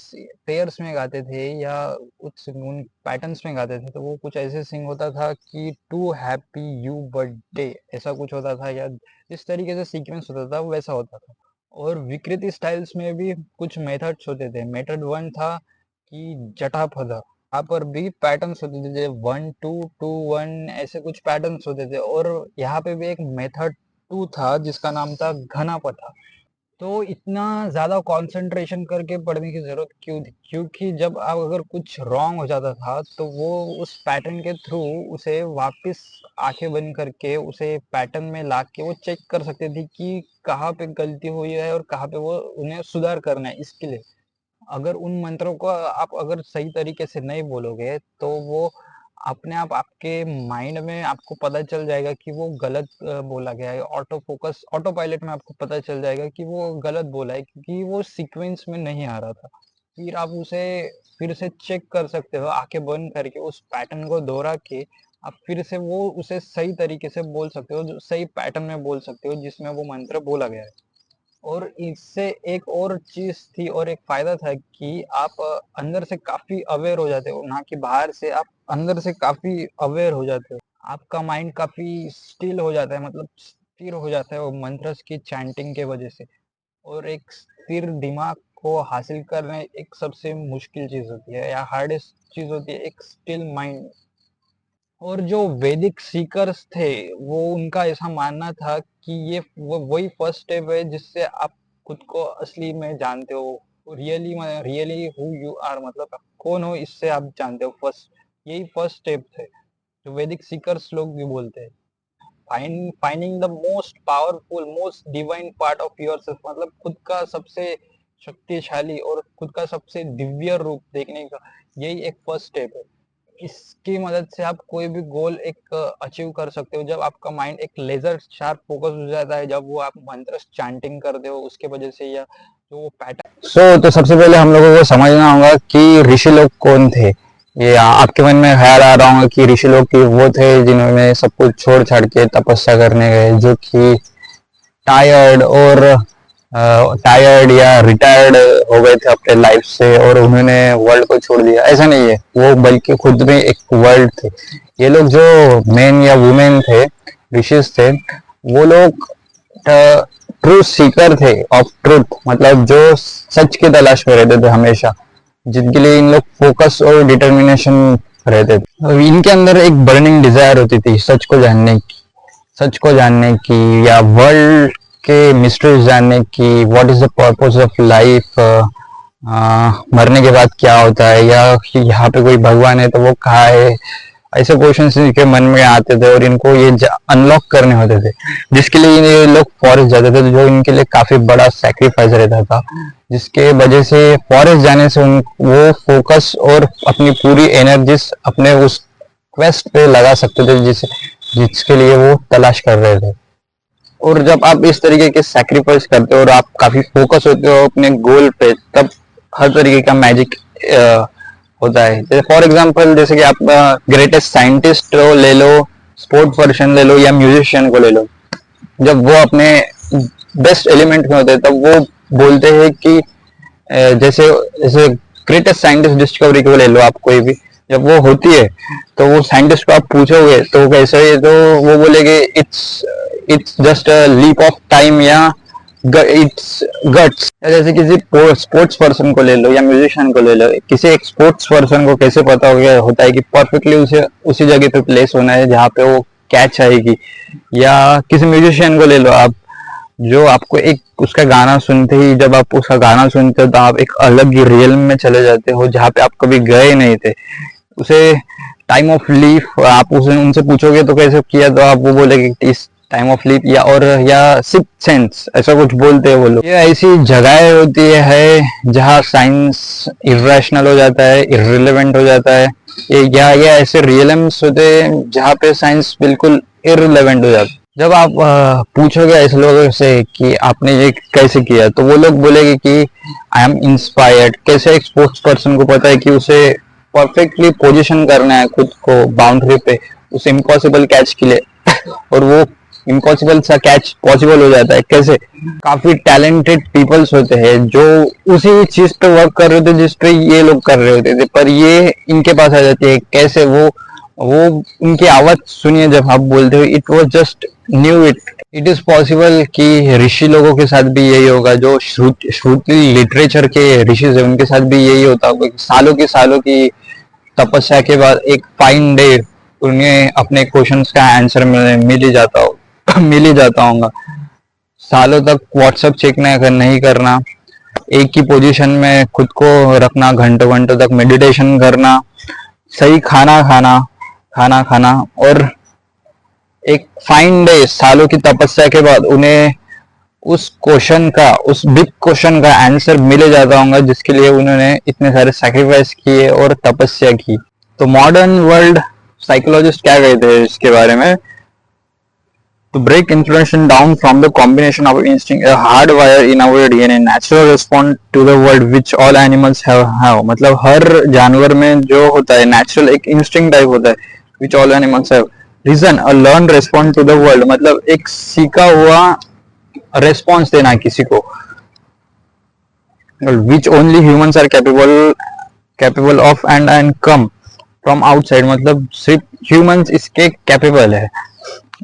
पेयर्स में गाते थे या कुछ उन पैटर्न्स में गाते थे, तो वो कुछ ऐसे सिंग होता था कि टू हैप्पी यू बर्थडे ऐसा कुछ होता था, या जिस तरीके से सीक्वेंस होता था वो वैसा होता था। और विकृति स्टाइल्स में भी कुछ मेथड्स होते थे। मेथड वन था कि जटापद, यहाँ पर भी पैटर्न्स होते थे, जैसे 1 2 2 1 ऐसे कुछ पैटर्न्स होते थे। और यहाँ पे भी एक मेथड टू था जिसका नाम था घनापथा। तो इतना ज़्यादा कंसंट्रेशन करके पढ़ने की ज़रूरत क्यों थी? क्योंकि जब आप अगर कुछ रॉन्ग हो जाता था तो वो उस पैटर्न के थ्रू उसे वापस आंखें बंद करके उसे पैटर्न में ला के वो चेक कर सकते थे कि कहाँ पे गलती हुई है और कहाँ पे वो उन्हें सुधार करना है। इसके लिए अगर उन मंत्रों को आप अगर सही तरीके से नहीं बोलोगे तो वो अपने आप आपके माइंड में आपको पता चल जाएगा कि वो गलत बोला गया है। ऑटो फोकस ऑटो पायलट में आपको पता चल जाएगा कि वो गलत बोला है, क्योंकि वो सीक्वेंस में नहीं आ रहा था। फिर आप उसे फिर से चेक कर सकते हो आंखें बंद करके, उस पैटर्न को दोहरा के आप फिर से वो उसे सही तरीके से बोल सकते हो, जो सही पैटर्न में बोल सकते हो जिसमें वो मंत्र बोला गया है। और इससे एक और चीज थी और एक फायदा था कि आप अंदर से काफी अवेयर हो जाते हो, ना कि बाहर से। आप अंदर से काफी अवेयर हो जाते हो, आपका माइंड काफी स्टिल हो जाता है, मतलब स्थिर हो जाता है वो मंत्र की चैंटिंग के वजह से। और एक स्थिर दिमाग को हासिल करना एक सबसे मुश्किल चीज होती है या हार्डेस्ट चीज होती है, एक स्टिल माइंड। और जो वैदिक सीकर्स थे वो उनका ऐसा मानना था कि ये वो वही फर्स्ट स्टेप है जिससे आप खुद को असली में जानते हो, really really who you are, मतलब आप कौन हो इससे आप जानते हो। फर्स्ट यही फर्स्ट स्टेप थे जो वैदिक सीकर्स लोग भी बोलते हैं। Finding the most powerful most divine part of yourself, मतलब खुद का सबसे शक्तिशाली और खुद का सबसे दिव्य रूप देखने का, यही एक फर्स्ट स्टेप है। इसकी मदद से आप कोई भी गोल एक अचीव कर सकते हो। जब आपका माइंड एक लेजर शार्प फोकस हो जाता है, जब वो आप मंत्र चैंटिंग करते हो उसके वजह से, या जो वो पैटर्न। तो सबसे पहले हम लोगों को समझना होगा कि ऋषि लोग कौन थे। ये आपके मन में ख्याल आ रहा होगा कि ऋषि लोग की वो थे जिन्होंने सब कुछ छोड़ छाड़ के तपस्या करने गए, जो कि टायर्ड या रिटायर्ड हो गए थे अपने लाइफ से और उन्होंने वर्ल्ड को छोड़ दिया। ऐसा नहीं है, वो बल्कि खुद में एक वर्ल्ड थे। ये लोग जो मेन या वुमेन थे, ऋषिज थे, वो लोग ट्रू सीकर थे ऑफ ट्रूथ, मतलब जो सच की तलाश में रहते थे हमेशा। जिनके लिए इन लोग फोकस और डिटर्मिनेशन रहते थे। और इनके अंदर एक बर्निंग डिजायर होती थी सच को जानने की या वर्ल्ड के मिस्ट्रीज जानने की। What is the purpose of life, मरने के बाद क्या होता है, या यहाँ पे कोई भगवान है तो वो कहाँ है। ऐसे क्वेश्चंस इनके मन में आते थे और इनको ये अनलॉक करने होते थे, जिसके लिए ये लोग फॉरेस्ट जाते थे, जो इनके लिए काफी बड़ा सैक्रिफाइस रहता था। जिसके वजह से फॉरेस्ट जाने से वो फोकस और अपनी पूरी एनर्जीज अपने उस क्वेस्ट पे लगा सकते थे जिसके लिए वो तलाश कर रहे थे। और जब आप इस तरीके के सैक्रिफाइस करते हो और आप काफी फोकस होते हो अपने गोल पे, तब हर तरीके का मैजिक होता है। जैसे फॉर एग्जांपल, जैसे कि आप ग्रेटेस्ट साइंटिस्ट को ले लो, स्पोर्ट पर्सन ले लो या म्यूजिशियन को ले लो। जब वो अपने बेस्ट एलिमेंट में होते हैं तब वो बोलते हैं कि जैसे जैसे ग्रेटेस्ट साइंटिस्ट डिस्कवरी को ले लो आप, कोई भी जब वो होती है तो वो साइंटिस्ट को आप पूछोगे तो कैसे है, तो वो बोलेगे it's just a leap of time या इट्स गट्स। जैसे किसी स्पोर्ट्स पर्सन को ले लो या म्यूजिशियन को ले लो, किसी एक स्पोर्ट्स पर्सन को कैसे पता होता है कि परफेक्टली उसे उसी जगह पे प्लेस होना है जहाँ पे वो कैच आएगी। या किसी म्यूजिशियन को ले लो आप, जो आपको एक उसका गाना सुनते ही, जब आप उसका गाना सुनते हो तो आप एक अलग ही रियल्म में चले जाते हो जहाँ पे आप कभी गए नहीं थे। उसे टाइम ऑफ लीफ आप उनसे पूछोगे तो कैसे किया, तो आप वो बोलेगे इस टाइम ऑफ लीफ या सिक्स्थ सेंस, ऐसा कुछ बोलते हैं वो लोग। ये ऐसी जगह होती है जहाँ साइंस इरेशनल हो जाता है, इररिलेवेंट हो जाता है, या ऐसे रियलम्स होते हैं जहाँ पे साइंस बिल्कुल इररिलेवेंट हो जाता है। जब आप पूछोगे ऐसे लोगों से कि आपने ये कैसे किया, तो वो लोग बोलेंगे कि आई एम इंस्पायर्ड। कैसे एक स्पोर्ट्स पर्सन को पता है कि उसे परफेक्टली पोजीशन करना है खुद को बाउंड्री पे उस इम्पॉसिबल कैच के लिए, और वो इम्पॉसिबल सा कैच पॉसिबल हो जाता है। कैसे काफी टैलेंटेड पीपल्स होते हैं जो उसी चीज पे वर्क कर रहे थे जिस पे ये लोग कर रहे होते थे, पर ये इनके पास आ जाती है। कैसे वो उनकी आवाज सुनिए जब आप बोलते हो it was just knew it is possible कि ऋषि लोगों के साथ भी यही होगा, जो श्रुति लिटरेचर के ऋषि है उनके साथ भी यही होता होगा। सालों की तपस्या के बाद एक फाइन डे उन्हें अपने क्वेश्चंस का आंसर मिल ही जाता होगा। सालों तक व्हाट्सएप चेक नहीं करना, एक ही पोजीशन में खुद को रखना, घंटों तक मेडिटेशन करना, सही खाना खाना और एक फाइन डे सालों की तपस्या के बाद उन्हें उस बिग क्वेश्चन का आंसर मिल जाता होगा जिसके लिए उन्होंने इतने सारे सैक्रिफाइस किए और तपस्या की। तो मॉडर्न वर्ल्ड साइकोलॉजिस्ट क्या कहते हैं इसके बारे में, to break information down from the combination of instinct, a hardwire in our DNA, natural response to the world which all animals have। मतलब हर जानवर में जो होता है नेचुरल एक इंस्टिंक्ट टाइप होता है, which all animals have। Reason a learned response to the world, मतलब एक सीखा हुआ रेस्पॉन्स देना किसी को, which only humans are capable of and come from outside, मतलब सिर्फ ह्यूमंस इसके कैपेबल है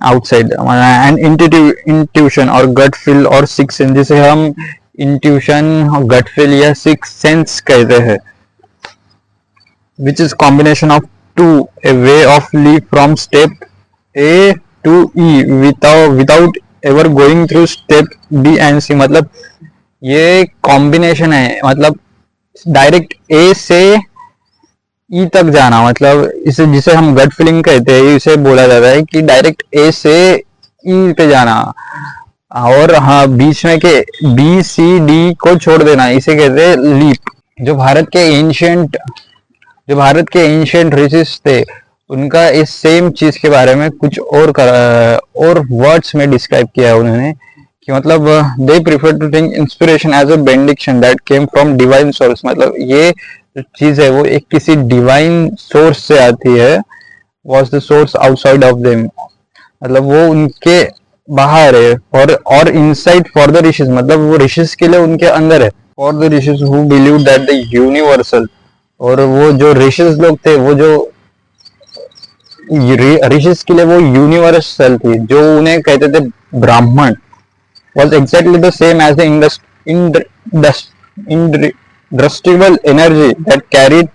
आउटसाइड। एंड इंट्यूशन और गट फील और सिक्स सेंस, जिसे हम इंट्यूशन, गट फील या सिक्स सेंस कहते हैं, which is combination of two, a way of leave from step A to E without ever going through step B and C. मतलब ये combination है, मतलब डायरेक्ट ए से ई तक जाना, मतलब इसे जिसे हम गट फीलिंग कहते हैं, इसे बोला जाता है कि डायरेक्ट ए से ई पे जाना। और हाँ, बीच में के बी सी डी को छोड़ देना, इसे कहते हैं लीप। जो भारत के एंशिएंट ऋषिस थे, उनका इस सेम चीज के बारे में कुछ और वर्ड्स में डिस्क्राइब किया है उन्होंने, कि मतलब they prefer to think inspiration as a benediction that came from divine source. मतलब ये जो चीज है वो एक किसी डिवाइन सोर्स से आती है, was the source outside of them, मतलब वो उनके बाहर है। और इनसाइड फॉर द ऋषिस, मतलब वो ऋषिस के लिए उनके अंदर है। For the ऋषिस who believe that the universal, और वो जो ऋषिस लोग थे, वो जो ऋषिस के लिए वो यूनिवर्सल थी, जो उन्हें कहते थे ब्राह्मण, was exactly the same as the indestructible energy that carried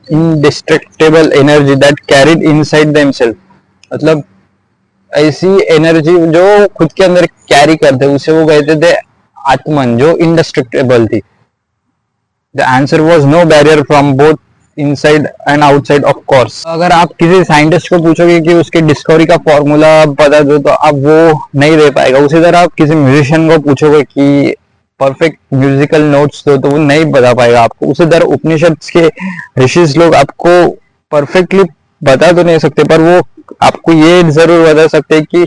indestructible energy that carried inside themselves. मतलब ऐसी एनर्जी जो खुद के अंदर कैरी करते उसे वो कहते थे आत्मन, जो इंडेस्ट्रक्टेबल थी. The answer was no barrier from both inside and outside. Of course अगर आप किसी साइंटिस्ट को पूछोगे कि उसके डिस्कवरी का फॉर्मूला बता दो तो आप वो नहीं दे पाएगा. उसी तरह आप किसी म्यूजिशियन को पूछोगे कि परफेक्ट म्यूजिकल नोट्स दो तो वो नहीं बता पाएगा आपको. उसी तरह उपनिषद के ऋषि लोग आपको परफेक्टली बता तो नहीं सकते, पर वो आपको ये जरूर बता सकते हैं कि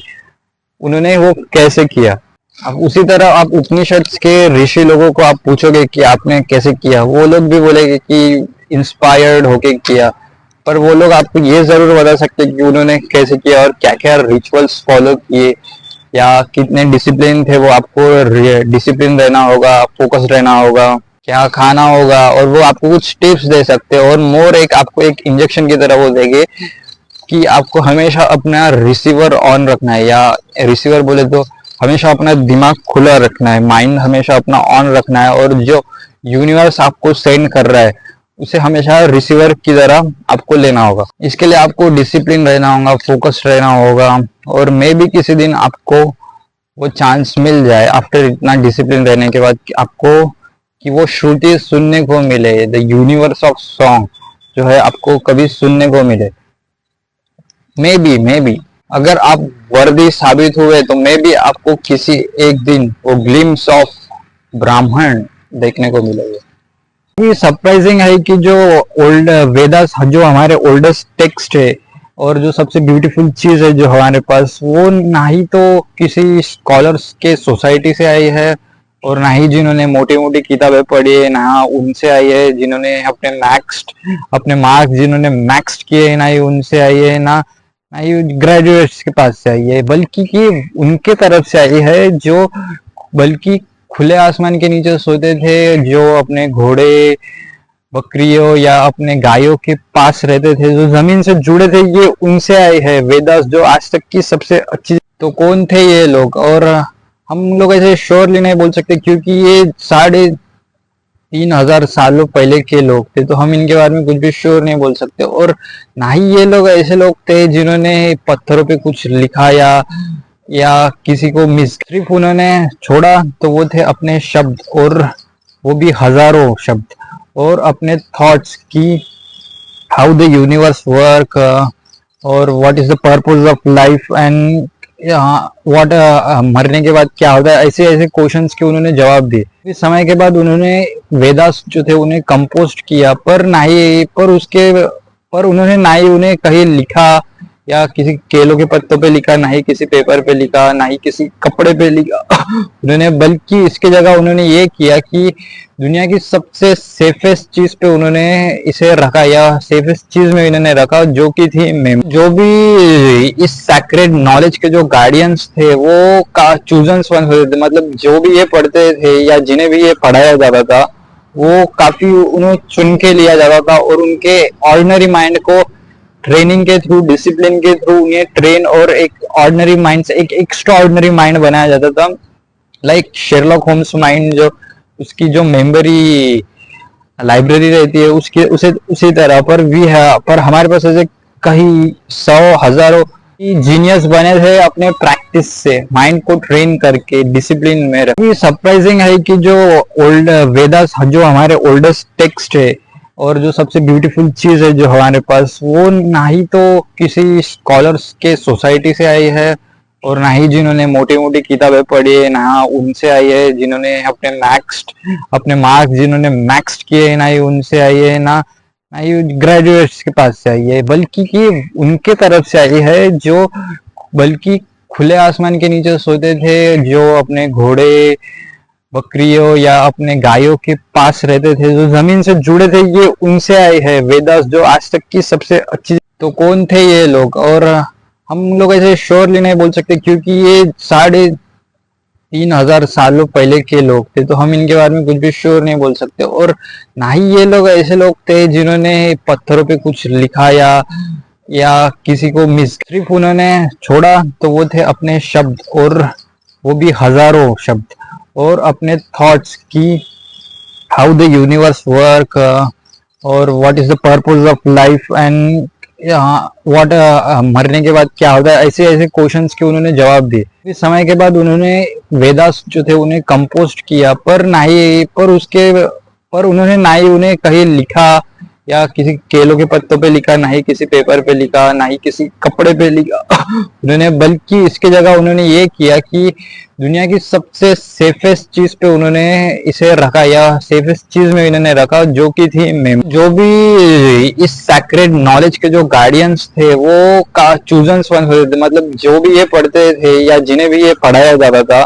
उन्होंने वो कैसे किया. अब उसी तरह आप उपनिषद के ऋषि लोगों को आप पूछोगे कि आपने कैसे किया, वो लोग भी बोलेंगे कि इंस्पायर्ड होके किया, पर वो लोग आपको ये जरूर बता सकते हैं कि उन्होंने कैसे किया और क्या क्या रिचुअल्स फॉलो किए या कितने डिसिप्लिन थे. वो आपको डिसिप्लिन रहना होगा, फोकस रहना होगा, क्या खाना होगा, और वो आपको कुछ टिप्स दे सकते हैं. और मोर एक आपको एक इंजेक्शन की तरह वो देंगे कि आपको हमेशा अपना रिसीवर ऑन रखना है, या रिसीवर बोले तो हमेशा अपना दिमाग खुला रखना है, माइंड हमेशा अपना ऑन रखना है. और जो यूनिवर्स आपको सेंड कर रहा है उसे हमेशा रिसीवर की तरह आपको लेना होगा. इसके लिए आपको डिसिप्लिन रहना होगा, फोकस रहना होगा. और मे भी किसी दिन आपको वो चांस मिल जाए आफ्टर इतना डिसिप्लिन रहने के बाद कि आपको कि वो श्रुति सुनने को मिले, द यूनिवर्स ऑफ सॉन्ग जो है आपको कभी सुनने को मिले. मे बी अगर आप वर्दी साबित हुए तो मे बी आपको किसी एक दिन वो ग्लिम्स ऑफ ब्राह्मण देखने को मिलेगा. ये सरप्राइजिंग है कि जो ओल्ड वेदास, जो हमारे ओल्डेस्ट टेक्स्ट है और जो सबसे ब्यूटीफुल चीज है जो हमारे पास, वो ना ही तो किसी स्कॉलर्स के सोसाइटी से आई है और ना ही जिन्होंने मोटी मोटी किताबें पढ़ी है ना उनसे आई है, जिन्होंने अपने मार्क्स जिन्होंने मैक्स किए हैं ना ही उनसे आई है, ना ही ग्रेजुएट्स के पास से आई है, बल्कि कि उनके तरफ से आई है जो बल्कि खुले आसमान के नीचे सोते थे, जो अपने घोड़े बकरियों या अपने गायों के पास रहते थे, जो जमीन से जुड़े थे. ये उनसे आए हैं वेदास, जो आज तक की सबसे अच्छी. तो कौन थे ये लोग? और हम लोग ऐसे श्योरली नहीं बोल सकते क्योंकि ये 3,500 सालों पहले के लोग थे, तो हम इनके बारे में कुछ भी श्योर नहीं बोल सकते. और ना ही ये लोग ऐसे लोग थे जिन्होंने पत्थरों पे कुछ लिखा या किसी को सिर्फ उन्होंने छोड़ा तो वो थे अपने शब्द, और वो भी हजारों शब्द, और अपने थॉट्स की हाउ द यूनिवर्स वर्क और what is the purpose of life and what मरने के बाद क्या होता है. ऐसे ऐसे क्वेश्चंस के उन्होंने जवाब दिए. इस समय के बाद उन्होंने वेदास जो थे उन्हें कंपोस्ट किया, पर उन्होंने ना ही उन्हें कहीं लिखा या किसी केलों के पत्तों पे लिखा, ना ही किसी पेपर पे लिखा, ना ही किसी कपड़े पे लिखा. उन्होंने बल्कि इसके जगह उन्होंने ये किया कि दुनिया की सबसे सेफेस्ट चीज पे उन्होंने इसे रखा, या सेफेस्ट चीज में इन्होंने रखा, जो कि थी जो भी इस सैक्रेड नॉलेज के जो गार्डियंस थे वो का चूजन्स वन होते थे. मतलब जो भी ये पढ़ते थे या जिन्हें भी ये पढ़ाया जाता था वो काफी उन्हें चुन के लिया जाता था, और उनके ऑर्डिनरी माइंड को ट्रेनिंग के थ्रू, डिसिप्लिन के थ्रू उन्हें ट्रेन और एक ऑर्डिनरी माइंड से एक एक्स्ट्रा ऑर्डिनरी माइंड बनाया जाता था. लाइक शेरलॉक होम्स माइंड, जो उसकी जो मेमोरी लाइब्रेरी रहती है उसकी उसी तरह पर हमारे पास ऐसे कई 100 हजारों जीनियस बने थे अपने प्रैक्टिस से, माइंड को ट्रेन करके डिसिप्लिन में. सरप्राइजिंग है कि जो ओल्ड वेदास, जो हमारे ओल्डेस्ट टेक्स्ट है और जो सबसे ब्यूटीफुल चीज है जो हमारे पास, वो ना ही तो किसी स्कॉलर्स के सोसाइटी से आई है और ना ही जिन्होंने मोटी मोटी किताबें पढ़ी है ना उनसे आई है, जिन्होंने अपने मार्क्स जिन्होंने मैक्स किए हैं ना ही उनसे आई है, ना ही ग्रेजुएट्स के पास से आई है, बल्कि कि उनके तरफ से आई है जो बल्कि खुले आसमान के नीचे सोते थे, जो अपने घोड़े बकरियों या अपने गायों के पास रहते थे, जो जमीन से जुड़े थे. ये उनसे आए हैं वेदास, जो आज तक की सबसे अच्छी. तो कौन थे ये लोग? और हम लोग ऐसे श्योरली नहीं बोल सकते क्योंकि ये 3,500 सालों पहले के लोग थे, तो हम इनके बारे में कुछ भी श्योर नहीं बोल सकते. और ना ही ये लोग ऐसे लोग थे जिन्होंने पत्थरों पे कुछ लिखा या किसी को सिर्फ उन्होंने छोड़ा तो वो थे अपने शब्द, और वो भी हजारों शब्द, और अपने थॉट्स की how the universe work, और what is the purpose of life and what मरने के बाद क्या होता है, ऐसे ऐसे क्वेश्चंस के उन्होंने जवाब दिए। इस समय के बाद उन्होंने वेदास जो थे उन्हें कंपोस्ट किया, पर उन्होंने ना ही उन्हें कहीं लिखा या किसी केलों के पत्तों पे लिखा, ना ही किसी पेपर पे लिखा, ना ही किसी कपड़े पे लिखा। उन्होंने बल्कि इसके जगह उन्होंने ये किया कि दुनिया की सबसे सेफेस्ट चीज पे उन्होंने इसे रखा, या सेफेस्ट चीज में इन्होंने रखा, जो कि थी जो भी इस सैक्रेड नॉलेज के जो गार्डियंस थे वो का चूजन्स वन होते थे। मतलब जो भी ये पढ़ते थे या जिन्हें भी ये पढ़ाया जाता था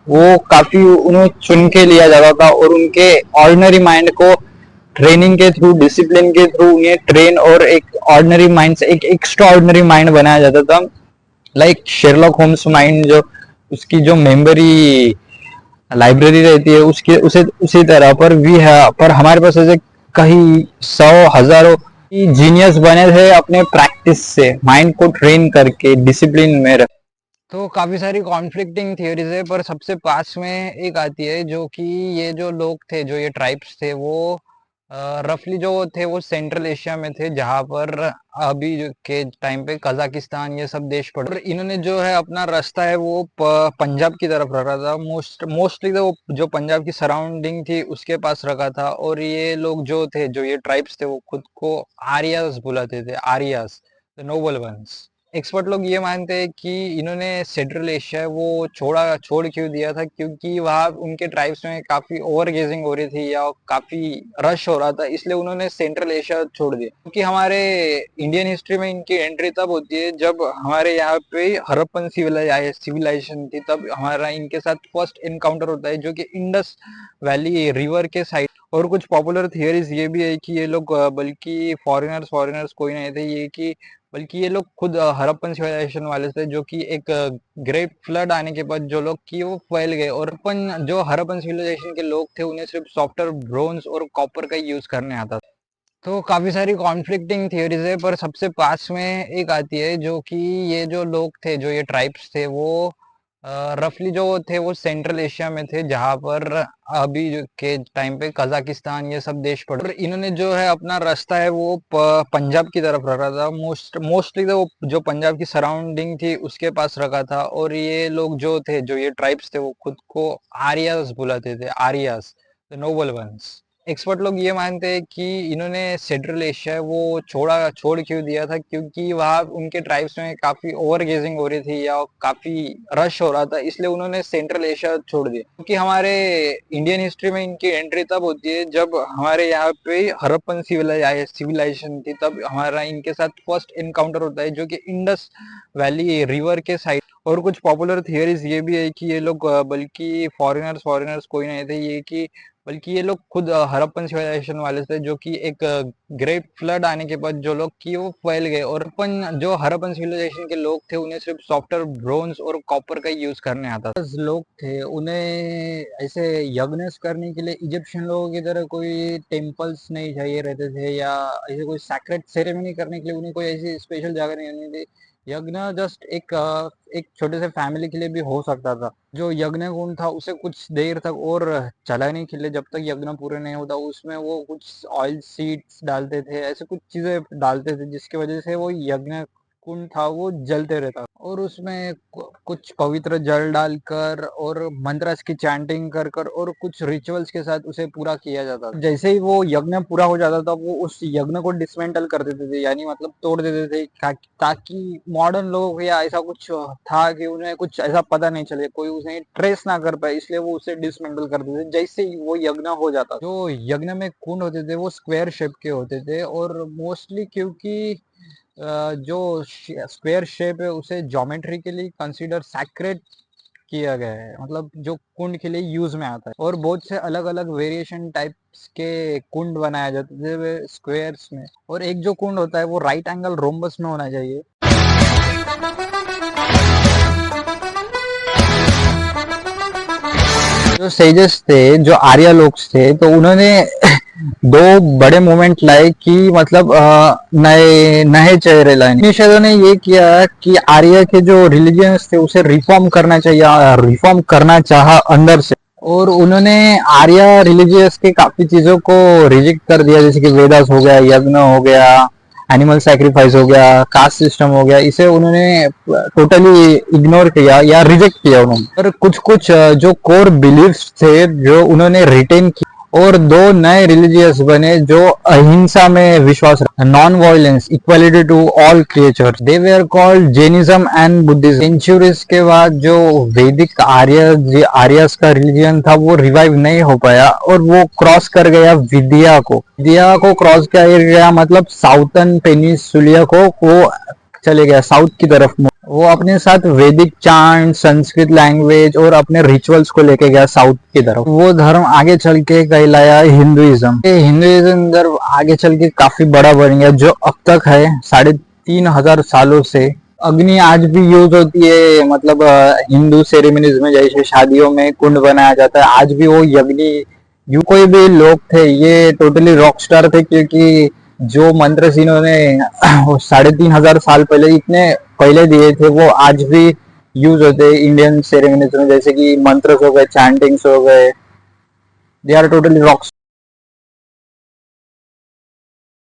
वो काफी उन्हें चुन के लिया जाता था, और उनके ऑर्डिनरी माइंड को ट्रेनिंग के थ्रू, डिसिप्लिन के थ्रू उन्हें ट्रेन और एक ऑर्डिनरी माइंड से एक एक्स्ट्रा ऑर्डिनरी माइंड बनाया जाता था। लाइक शेरलॉक होम्स माइंड, जो उसकी जो मेमोरी लाइब्रेरी रहती है उसकी उसी तरह पर भी है। पर हमारे पास ऐसे कई सौ हजारों जीनियस बने थे अपने प्रैक्टिस से, माइंड को ट्रेन करके डिसिप्लिन में रख। तो काफी सारी कॉन्फ्लिक्टिंग थियोरीज है, पर सबसे पास में एक आती है जो कि ये जो लोग थे, जो ये ट्राइब्स थे, वो रफली जो थे वो सेंट्रल एशिया में थे, जहाँ पर अभी के टाइम पे कजाकिस्तान ये सब देश पड़े। और इन्होंने जो है अपना रास्ता है वो पंजाब की तरफ रखा था, मोस्टली तो वो जो पंजाब की सराउंडिंग थी उसके पास रखा था। और ये लोग जो थे, जो ये ट्राइब्स थे, वो खुद को आर्यास बुलाते थे, Arya's, the Nobel once. Expert लोग ये मानते हैं कि इन्होंने सेंट्रल एशिया वो छोड़ क्यों दिया था, क्योंकि वहाँ उनके ट्राइब्स में काफी ओवर गेजिंग हो रही थी या काफी रश हो रहा था, इसलिए उन्होंने सेंट्रल एशिया छोड़ दिया। क्योंकि हमारे इंडियन हिस्ट्री में इनकी एंट्री तब होती है जब हमारे यहाँ पे हड़प्पन सिविलाइजेशन थी, तब हमारा इनके साथ फर्स्ट एनकाउंटर होता है, जो कि इंडस वैली रिवर के साइड। और कुछ पॉपुलर थियरीज ये भी है कि ये लोग बल्कि फॉरेनर्स कोई नहीं थे, बल्कि ये लोग खुद हड़प्पन सिविलाइजेशन वाले थे, जो कि एक ग्रेट फ्लड आने के बाद जो लोग कि वो फैल गए। और जो हड़प्पन सिविलाइजेशन के लोग थे उन्हें सिर्फ सॉफ्टवेयर, ब्रोंज और कॉपर का यूज करने आता था। तो काफी सारी कॉन्फ्लिक्टिंग थियोरीज है, पर सबसे पास में एक आती है जो कि ये जो लोग थे, जो ये ट्राइब्स थे, वो रफली जो थे वो सेंट्रल एशिया में थे, जहाँ पर अभी के टाइम पे कजाकिस्तान ये सब देश पड़े। और इन्होंने जो है अपना रास्ता है वो पंजाब की तरफ रखा था, मोस्टली तो वो जो पंजाब की सराउंडिंग थी उसके पास रखा था। और ये लोग जो थे, जो ये ट्राइब्स थे, वो खुद को आर्यास बुलाते थे, Arya's, the Nobel once. Expert लोग ये मानते हैं कि इन्होंने सेंट्रल एशिया वो छोड़ क्यों दिया था, क्योंकि वहाँ उनके ट्राइब्स में काफी ओवर गेजिंग हो रही थी या काफी रश हो रहा था, इसलिए उन्होंने सेंट्रल एशिया छोड़ दिया। क्योंकि हमारे इंडियन हिस्ट्री में इनकी एंट्री तब होती है जब हमारे यहाँ पे हड़प्पन सिविलाइजेशन थी, तब हमारा इनके साथ फर्स्ट एनकाउंटर होता है, जो कि इंडस वैली रिवर के साइड। और कुछ पॉपुलर थियरीज ये भी है कि ये लोग बल्कि फॉरेनर्स कोई नहीं थे, बल्कि ये लोग खुद हड़प्पन सिविलाइजेशन वाले थे, जो कि एक ग्रेट फ्लड आने के बाद जो लोग कि वो फैल गए। और जो हड़प्पन सिविलाइजेशन के लोग थे उन्हें सिर्फ सॉफ्टवेयर, ब्रोंज और कॉपर का यूज करने आता था। लोग थे उन्हें ऐसे यज्ञ करने के लिए इजिप्शियन लोगों की तरह कोई टेम्पल्स नहीं चाहिए रहते थे, या ऐसे कोई सैक्रेड सेरेमनी करने के लिए उन्हें कोई ऐसी स्पेशल जगह नहीं होनी थी। यज्ञ जस्ट एक छोटे से फैमिली के लिए भी हो सकता था। जो यज्ञ कुंड था उसे कुछ देर तक और चलाने के लिए, जब तक यज्ञ पूरे नहीं होता, उसमें वो कुछ ऑयल सीड्स डालते थे, ऐसे कुछ चीजें डालते थे, जिसकी वजह से वो यज्ञ कुंड था वो जलते रहता। और उसमें कुछ पवित्र जल डालकर और मंत्रस की चैंटिंग कर कर और कुछ रिचुअल्स के साथ उसे पूरा किया जाता था। जैसे ही वो यज्ञ पूरा हो जाता था, वो उस यज्ञ को डिसमेंटल कर देते थे, यानी मतलब तोड़ देते थे, ताकि मॉडर्न लोग या ऐसा कुछ था कि उन्हें कुछ ऐसा पता नहीं चले, कोई उसे ट्रेस ना कर पाए, इसलिए वो उसे डिसमेंटल कर देते थे। जैसे ही वो यज्ञ हो जाता, जो यज्ञ में कुंड होते थे वो स्क्वायर शेप के होते थे। और मोस्टली क्योंकि जो स्क्वायर शेप है उसे ज्योमेट्रिकली कंसीडर सैक्रेड किया गया है, मतलब जो कुंड के लिए यूज में आता है। और बहुत से अलग अलग वेरिएशन टाइप्स के कुंड बनाए जाते थे स्क्वायर्स में। और एक जो कुंड होता है वो राइट एंगल रोम्बस में होना चाहिए। जो सेजेस थे, जो आर्या लोग थे, तो उन्होंने दो बड़े मूवमेंट लाए कि मतलब नए नए चेहरे लाए। उपनिषदों ने ये किया कि आर्य के जो रिलीजियंस थे उसे रिफॉर्म करना चाहिए, रिफॉर्म करना चाहा अंदर से। और उन्होंने आर्य रिलीजियस के काफी चीजों को रिजेक्ट कर दिया, जैसे कि वेदास हो गया, यज्ञ हो गया, एनिमल सैक्रिफाइस हो गया, कास्ट सिस्टम हो गया, इसे उन्होंने टोटली इग्नोर किया या रिजेक्ट किया उन्होंने। और कुछ कुछ जो कोर बिलीफ्स थे जो उन्होंने रिटेन किए, और दो नए रिलीजियस बने जो अहिंसा में विश्वास रखते, non violence, equality to all creatures. They were called Jainism and Buddhism. Centuries के बाद जो वैदिक आर्यस का रिलीजन था वो रिवाइव नहीं हो पाया, और वो क्रॉस कर गया विद्या को क्रॉस कर गया, मतलब साउथर्न पेनिसुलिया को वो चले गया साउथ की तरफ। वो अपने साथ वैदिक चांट, संस्कृत लैंग्वेज और अपने रिचुअल्स को लेके गया साउथ की तरफ। वो धर्म आगे चल के कहलाया हिंदुइज्म। हिंदुइज्म धर्म आगे चल के काफी बड़ा बन गया, जो अब तक है 3,500 सालों से। अग्नि आज भी यूज होती है, मतलब हिंदू सेरेमनीज में, जैसे शादियों में कुंड बनाया जाता है, आज भी वो यज्ञ। यू कोई भी लोग थे, ये टोटली रॉक स्टार थे, क्योंकि जो मंत्र इन्होंने 3,500 साल पहले, इतने पहले दिए थे, वो आज भी यूज होते हैं इंडियन सेरेमनीज में, जैसे कि मंत्र हो गए, चैंटिंग्स हो गए। They are totally rock